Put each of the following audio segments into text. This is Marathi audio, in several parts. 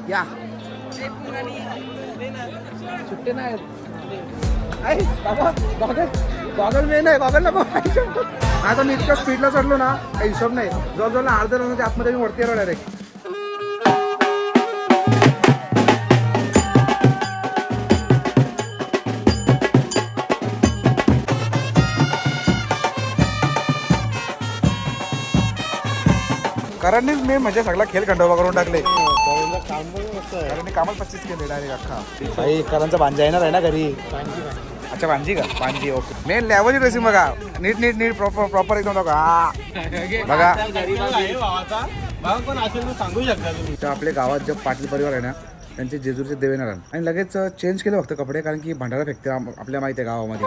या सुट्टे नाही बाबा गॉगल गॉगल मेन आहे गॉगल नको आता मी इतक्या स्पीडला चढलो ना काही हिशोब नाही जवळजवळ अर्ध्या तासाच्या आतमध्ये मी वरती आलो डायरेक्ट. कारण मी म्हणजे सगळा खेळ खंडोबा करून टाकले कारण कामच 25 केले डायरेक्ट अख्खा. भाई करणचा भांजी येणार आहे ना घरी. अच्छा भांजी का भांजी ओके मेन लेवलची ड्रेसिंग बघा नीट नीट नीट प्रॉपर एकदम बघा बघा. सांगू शकता तुम्ही आपल्या गावात जे पाटील परिवार आहे ना त्यांचे जेजूरचे देवेनारायण आणि लगेच चेंज केले फक्त कपडे कारण की भंडारा फेकते आपल्या माहिती आहे गावामध्ये.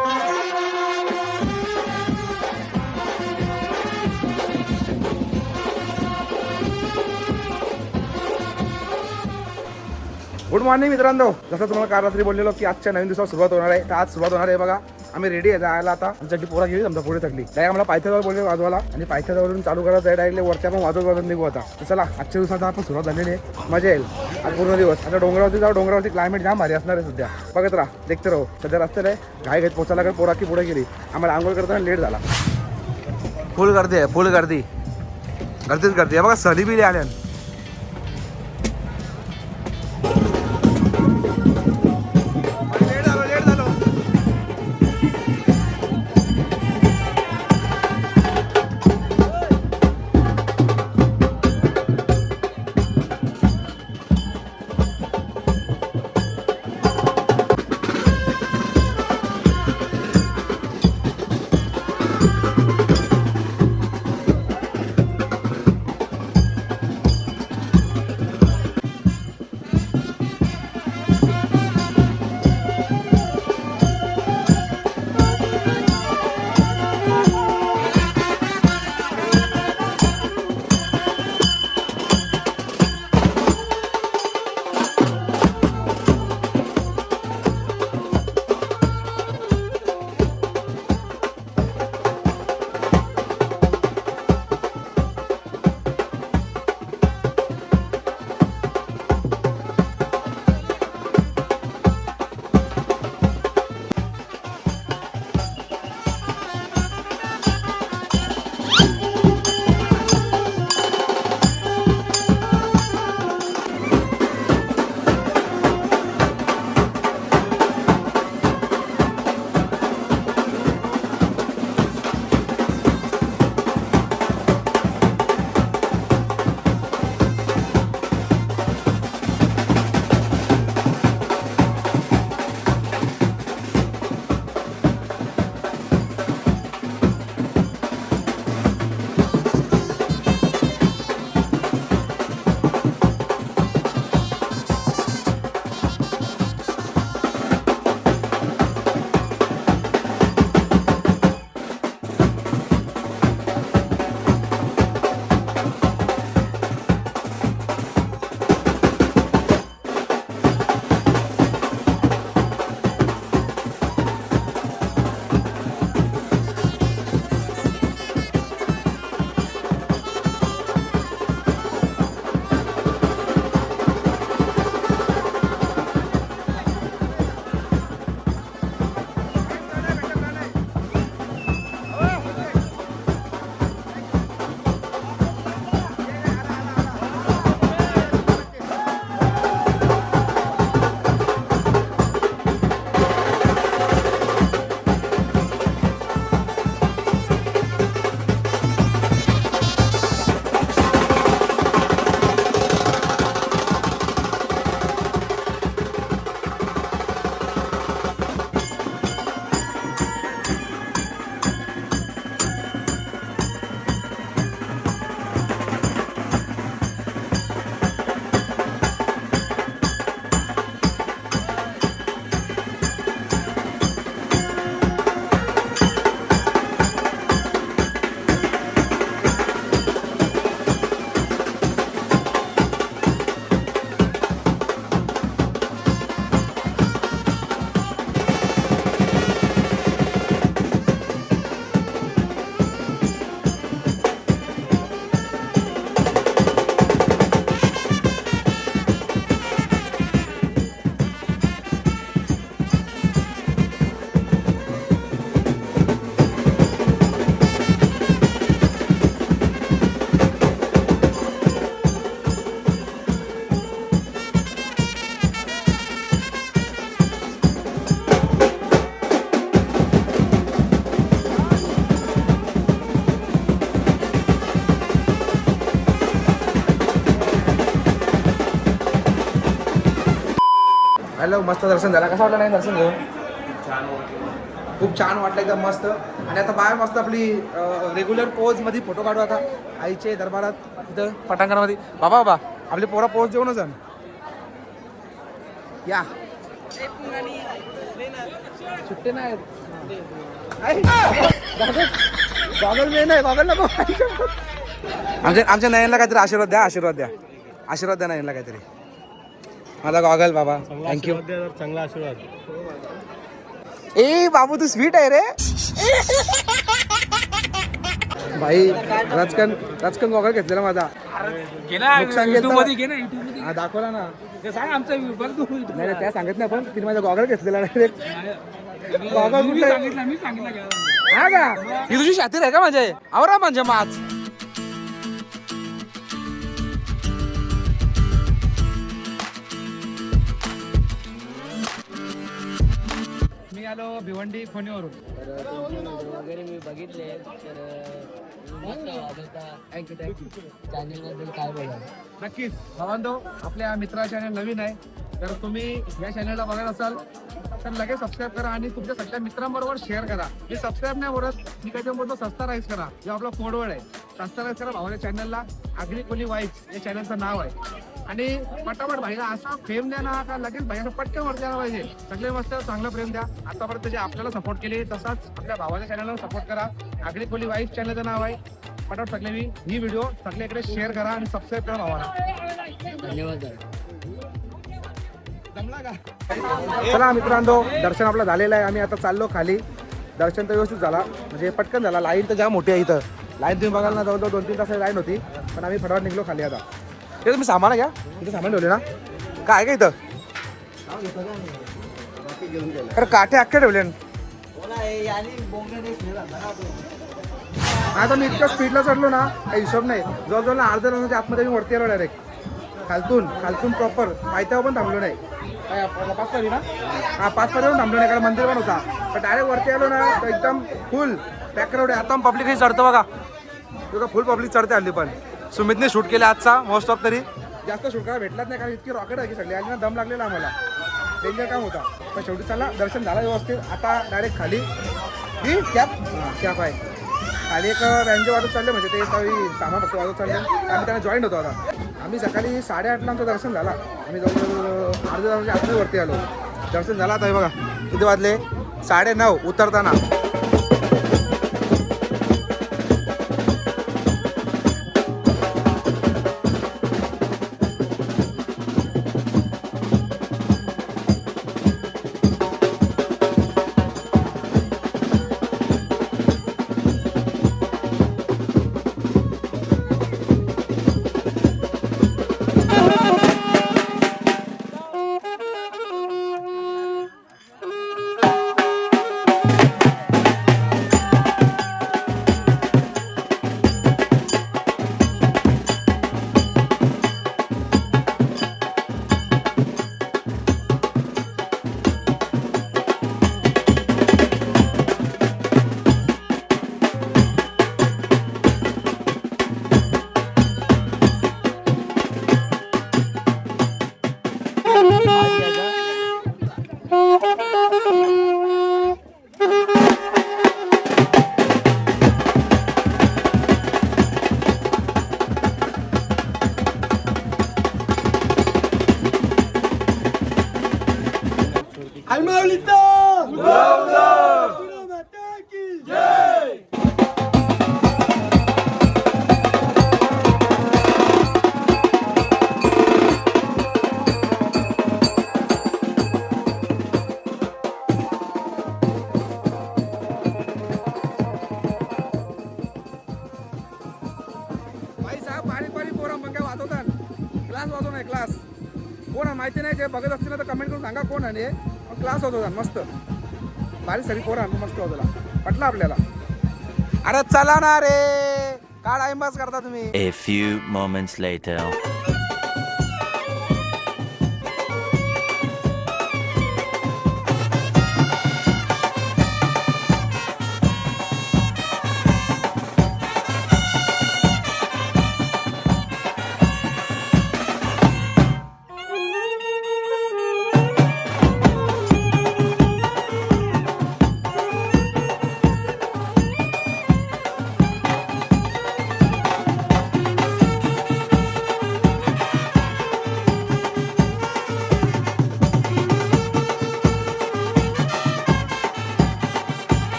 गुड मॉर्निंग मित्रांनो. जसं तुम्हाला काल रात्री बोललेलो की आजच्या नवीन दिवसावर सुरुवात होणार आहे तर आज सुरुवात होणार आहे बघा. आम्ही रेडी आहे जायला आता. आमच्यासाठी पोरा गेली समजा पुढे थकली डायरेक्ट आम्हाला पायथ्याजवळ बोलले वाजवायला आणि पायथ्याजवळून चालू करायचं आहे डायरेक्टली वरती आपण वाजवत निघू आता. तर चला आजच्या दिवसात आपण सुरुवात झालेली आहे मजा येईल आज पूर्ण दिवस. आता डोंगरावरती जाऊ डोंगरावरती क्लायमेट जाम भारी असणार आहे सध्या बघत राहा देखते राहू. सध्या रस्त्याला आहे घाई घेत पोचायला लागेल पोरा की पुढे गेली आम्हाला आंघोळ करताना लेट झाला. फुल गर्दी आहे फुल गर्दी गर्दीच गर्दी आहे बघा सली बिली आल्या. हॅलो, मस्त दर्शन झाला. कसं वाटलं नाही दर्शन घेऊन? खूप छान वाटलं एकदम मस्त. आणि आता बाहेर मस्त आपली रेग्युलर पोजमध्ये फोटो काढू आता आईचे दरबारात इथं पटांगणामध्ये. बाबा आपली पोरा पोज देऊनच जा या. सुट्टे नाही गॉगल मी नाही गॉगल नको. आमच्या नयनला काहीतरी आशीर्वाद द्या नयनला काहीतरी. माझा गॉगल बाबा, थँक्यू. चांगला आशीर्वाद. ए बाबू तू स्वीट आहे रे भाई. राजकन गॉगल घेतलेला माझा. नुकसान घेतलं दाखवला ना. नाही त्या सांगत नाही पण तिने माझा गॉगल घेतलेला डायरेक्ट. गॉगल कुठला हा का? ही तुझी शातीर आहे का म्हणजे? आवरा म्हणजे माच. मी आलो भिवंडी खोनीवरून. वगैरे मी बघितले तर थँक्यू. चॅनलबद्दल काय बोला? नक्कीच भावांनो, आपल्या मित्रा चॅनल नवीन आहे तर तुम्ही या चॅनलला बघत असाल तर लगेच सबस्क्राईब करा आणि तुमच्या सगळ्या मित्रांबरोबर शेअर करा. मी सबस्क्राईब नाही बोलत, मी काय बोलतो सस्ता राईस करा. जो आपला कोडवर्ड आहे सस्ता राईस करा. भावाच्या चॅनलला आगरी कोली वाईफ्स हे चॅनलचं नाव आहे. आणि पटापट भाईला असा प्रेम द्या ना का लगेच भाईला पटकन वर द्यायला पाहिजे. सगळे मस्त चांगलं प्रेम द्या. आतापर्यंत जे आपल्याला सपोर्ट केले तसाच आपल्या भावाच्या चॅनलला सपोर्ट करा. आगरी कोली वाईफ चॅनलचं नाव आहे. पटापट सगळे ही व्हिडिओ सगळीकडे शेअर करा आणि सबस्क्राईब करा भावाला. धन्यवाद. चला मित्रांनो, दर्शन आपलं झालेलं आहे. आम्ही आता चाललो खाली. दर्शन तर व्यवस्थित झाला म्हणजे पटकन झाला. लाईन तर जाम मोठी आहे इथं. लाईन तुम्ही बघाल ना, जवळजवळ 2-3 तास लाईन होती पण आम्ही फटाफट निघलो खाली. आता हे तुम्ही सामान घ्या. इथं सामान ठेवले ना काय का इथं? अरे काठे अख्खे ठेवले. आता मी इतक्या स्पीडला चढलो ना काही हिशोब नाही. जवळजवळ अर्ध्या तासाच्या आतमध्ये मी वरती आलो डायरेक्ट. खालतून प्रॉपर पायथ्यावर पण थांबलो नाही. 5 पारी ना? हा 5 पारी पण थांबलो नाही कारण मंदिर पण होता. पण डायरेक्ट वरती आलो ना तर एकदम फुल पॅक करावं. आता पब्लिक चढतं बघा. तुझं फुल पब्लिक चढते हल्ली. पण सुमितने शूट केला आजचा मोस्ट ऑफ. तरी जास्त शूट करायला भेटलाच नाही कारण इतकी रॉकेट आहे की सगळी आली ना. दम लागलेला आम्हाला. डेंजर काम होता पण शेवटी चला दर्शन झालं व्यवस्थित. आता डायरेक्ट खाली ही कॅप आहे. खाली एक बँजो वाजत चालले म्हणजे ते सामान फक्त वाजत चालले. आम्ही त्यांना जॉईन होतो. आता आम्ही सकाळी 8:30ला आमचं दर्शन झाला. आम्ही जवळजवळ अर्ध्या तासाच्या आतमध्ये वरती आलो. दर्शन झालं. आता हे बघा किती वाजले 9:30 उतरताना. माहिती नाही जे बघत असतील तर कमेंट करून सांगा कोण आहे. क्लास होता मस्त बारीक सरी पोरा मस्त होता. पटला आपल्याला. अरे चला ना रे काय टाइमपास करता तुम्ही. A few moments later.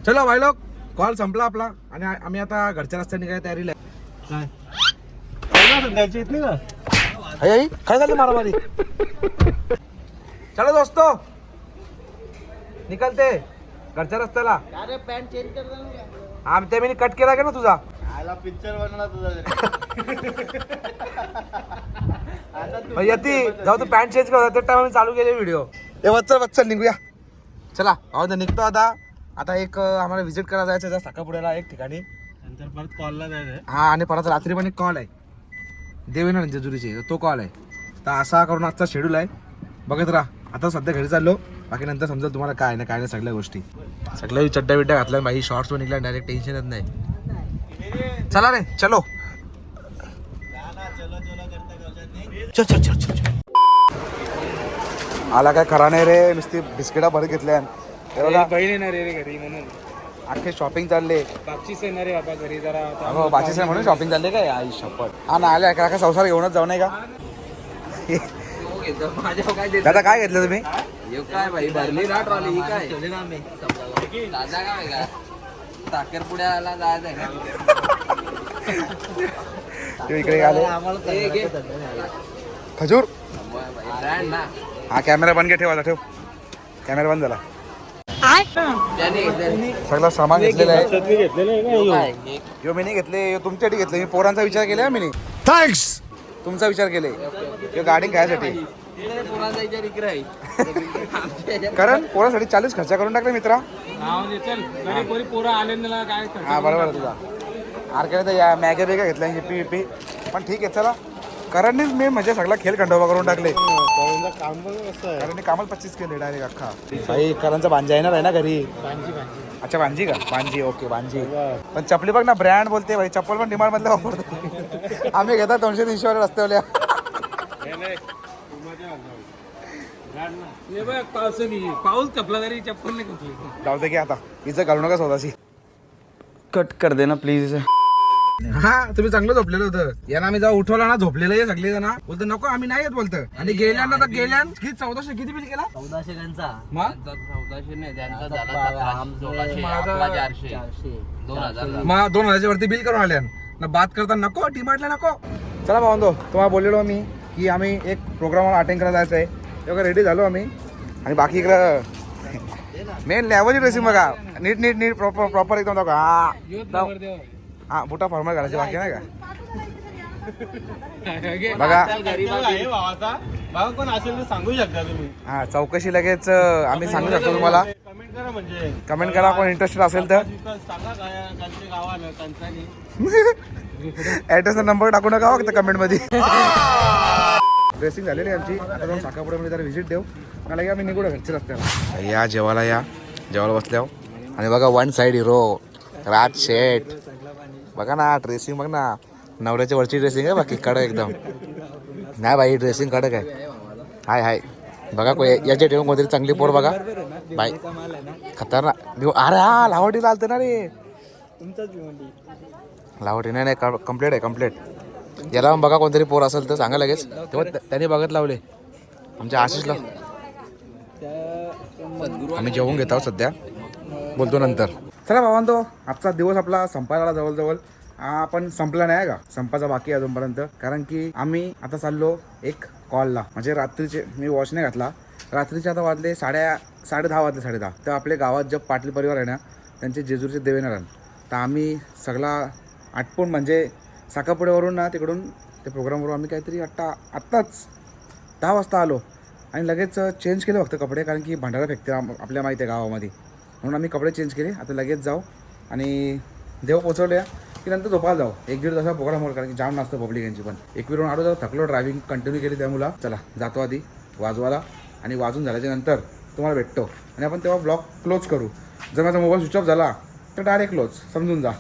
चलो भाई लोक कॉल संपला आपला आणि आम्ही आता घरच्या रस्त्याने काय तयारीला आहे. आई काय झालं मारामारी. चलो दोस्तो निकलते घरच्या रस्त्याला. अरे पॅन्ट चेंज कर हा ते मी कट केला का ना तुझा पिक्चर बनला तुझा. यती जाऊ तू पॅन्ट चेंज कर त्या टाइम चालू केले व्हिडिओ. ए वच्चल निघूया. चला अहो निघतो आता एक आम्हाला व्हिजिट करायला जायचं आहे साखापुड्याला एक ठिकाणी. नंतर परत कॉलला जायचं. हा आणि परत रात्री पण एक कॉल आहे देवेंद्र जेजुरीची तो कॉल आहे. तर असा करून आजचा शेड्यूल आहे. बघत राहा. आता सध्या घरी चाललो बाकी नंतर समजेल तुम्हाला काय नाही सगळ्या गोष्टी. सगळ्या चड्ड्या बिड्ड्या घातल्या बाई शॉर्ट्स वर निघल्या डायरेक्ट टेन्शनच नाही. चला रे चलो चल आला काय खरा नाही रे. नुसती बिस्किटा भरत घेतल्या. बहीण येणार रे घरी म्हणून अख्खे शॉपिंग चालले. बापचीच येणार आहे बाबा घरी जरा. हो बाचीस आहे म्हणून शॉपिंग चालले काय आई शपथ. हा ना आले अकरा संसार घेऊनच जाऊ नाही का. दादा काय घेतलं तुम्ही. काय भाई भरली ना ट्रॉली ही काय दादा काय का साखरपुड्याला जायचं का. इकडे आले खजूर. ब्रँड ना हा कॅमेरा बंद घे ठेवायचा ठेव. कॅमेरा बंद झाला. सगळं सामान घेतलेलं आहे. यो मी नाही घेतले तुमच्यासाठी घेतले. मी पोरांचा विचार केला मी. थँक्स तुमचा विचार केले गाडी खायसाठी. कारण पोरांसाठी 40 खर्च करून टाकले मित्रा. हा बरोबर तुझा आरकेने तर मॅगी बेगा घेतल्या हिपी हिपी पण ठीक आहे चला. करणनेच मी म्हणजे सगळा खेळ खंडोबा करून टाकले. कारण कामच 25 केले डायरेक्ट अख्खा. भाई करणचा भांजी येणार आहे ना घरी. अच्छा भांजी का भांजी ओके भांजी. पण चपली बघ ना ब्रँड बोलते भाई. चप्पल पण डिमांड मधल्या वापरतो आम्ही घेतात 200-300 वर रस्त्यावल्या. पाऊस कपला तरी चप्पल नाही कपली. जाऊ दे की आता हिचं घालू नका स्वतःची. कट कर देना प्लीज. हा तुम्ही चांगलं झोपलेलं होतं. यांना आम्ही जेव्हा उठवला ना झोपलेलं आहे सगळे जण बोलतो नको आम्ही नाही येत बोलतं. आणि गेल्यानं तर गेल्या 1400 किती बिल केला. 1400 त्यांचा. मग? 1400 नाही त्यांचा झाला 400 2000. मग 2000 वरती बिल करून आल्या ना. बात करता नको डिमांडला नको. चला भावंदो तुम्हाला बोललेलो मी की आम्ही एक प्रोग्राम अटेंड करायला जायचं आहे. तेव्हा रेडी झालो आम्ही. आणि बाकी इकडं मेन लेवलची ड्रेसिंग बघा. नीट प्रॉपर एकदम बघा. हा बुटा फॉर्मल घालायचे बाकी नाही का बघा. भाऊ कोण असेल तर सांगू शकता तुम्ही. हा चौकशी लगेच आम्ही सांगू शकतो तुम्हाला. कमेंट करा म्हणजे कमेंट करा कोण इंटरेस्टेड असेल तर. सांगा काय त्यांच्या गावाला कंसानी ऍड्रेसचा नंबर टाकू नका फक्त कमेंट मध्ये. ड्रेसिंग झालेली आमची. आता जाऊन साखापुड्यामध्ये जरा व्हिजिट देऊ. मला आम्ही निघू घरच्या रस्त्याला. या जेवायला बसल्या. आणि बघा वन साइड हिरो राज शेठ. बघा ना ड्रेसिंग बघ ना. नवऱ्याच्या वरची ड्रेसिंग आहे बाकी कडक एकदम नाही भाई. ड्रेसिंग कडक आहे. हाय बघा याचे ठेवून कोणतरी चांगली पोर बघा बाई. खतरनाक. अरे हा लावटी लालते ना रे. लावटी नाही कम्प्लीट आहे कम्प्लीट. याला बघा कोणतरी पोर असेल तर सांगा लगेच. तेव्हा त्याने बघत लावले आमच्या आशिषला. आम्ही जेवून घेत आहोत सध्या बोलतो नंतर. चला भावांतो आजचा दिवस आपला संपायला जवळ पण संपला नाही का. संपायचा बाकी आहे अजूनपर्यंत. कारण की आम्ही आता चाललो एक कॉलला. म्हणजे रात्रीचे मी वॉच नाही घातला. रात्रीचे आता वाजले 10:30 वाजले 10:30. तर आपल्या गावात जे पाटील परिवार आहे ना त्यांचे जेजुरीचे देवेनारायण. तर आम्ही सगळा आटपून म्हणजे साखापुड्यावरून ना तिकडून ते प्रोग्रामवरून आम्ही काहीतरी आत्ताच 10 वाजता आलो. आणि लगेच चेंज केले फक्त कपडे. कारण की भंडारा फेकते आपल्या माहिती आहे गावामध्ये. म्हणून आम्ही कपडे चेंज केले. आता लगेच जाऊ आणि देव पोचवल्या की नंतर झोपायला जाऊ. 1-1.5 तासा प्रोग्रामवर. कारण की जाम नसतं पब्लिक यांची पण. 1 आलो जाऊ थकलो. ड्रायव्हिंग कंटिन्यू केली त्यामुळं. चला जातो आधी वाजवायला. आणि वाजून झाल्याच्या नंतर तुम्हाला भेटतो. आणि आपण तेव्हा ब्लॉग क्लोज करू. जर माझा मोबाईल स्विच ऑफ झाला तर डायरेक्ट क्लोज समजून जा.